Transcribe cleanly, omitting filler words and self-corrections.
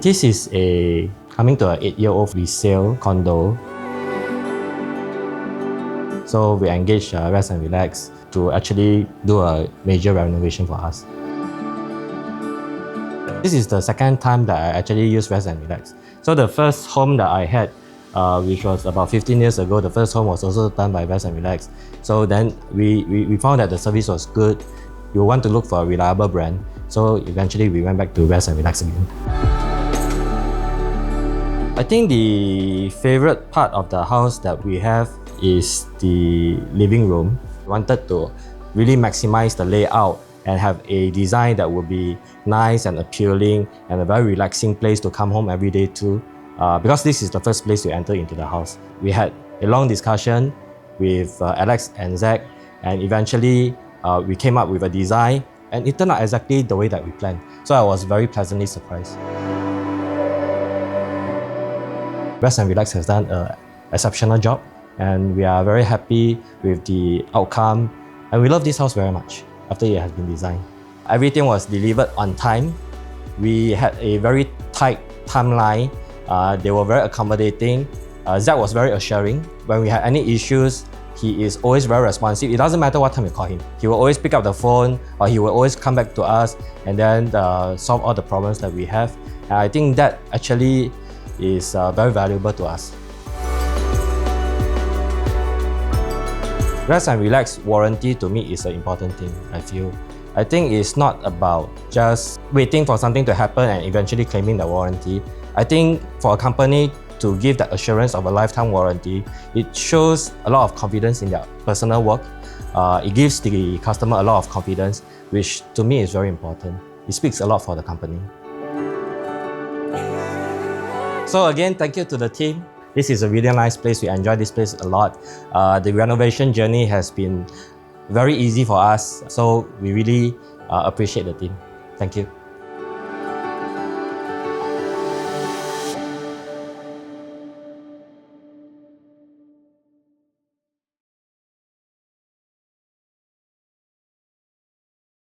This is coming to an 8-year-old resale condo. So we engaged Rezt+Relax to actually do a major renovation for us. This is the second time that I actually used Rezt+Relax. So the first home that I had, which was about 15 years ago, the first home was also done by Rezt+Relax. So then we found that the service was good. We want to look for a reliable brand. So eventually we went back to Rezt+Relax again. I think the favorite part of the house that we have is the living room. We wanted to really maximize the layout and have a design that would be nice and appealing and a very relaxing place to come home every day to. Because this is the first place to enter into the house. We had a long discussion with Alex and Zack, and eventually we came up with a design, and it turned out exactly the way that we planned. So I was very pleasantly surprised. Rezt+Relax has done an exceptional job, and we are very happy with the outcome, and we love this house very much after it has been designed. Everything was delivered on time. We had a very tight timeline. They were very accommodating. Zack was very assuring. When we had any issues, he is always very responsive. It doesn't matter what time you call him. He will always pick up the phone, or he will always come back to us and then solve all the problems that we have. And I think that actually is very valuable to us. Rezt+Relax warranty to me is an important thing, I feel. I think it's not about just waiting for something to happen and eventually claiming the warranty. I think for a company to give that assurance of a lifetime warranty, it shows a lot of confidence in their personal work. It gives the customer a lot of confidence, which to me is very important. It speaks a lot for the company. So again, thank you to the team. This is a really nice place. We enjoy this place a lot. The renovation journey has been very easy for us, so we really appreciate the team. Thank you.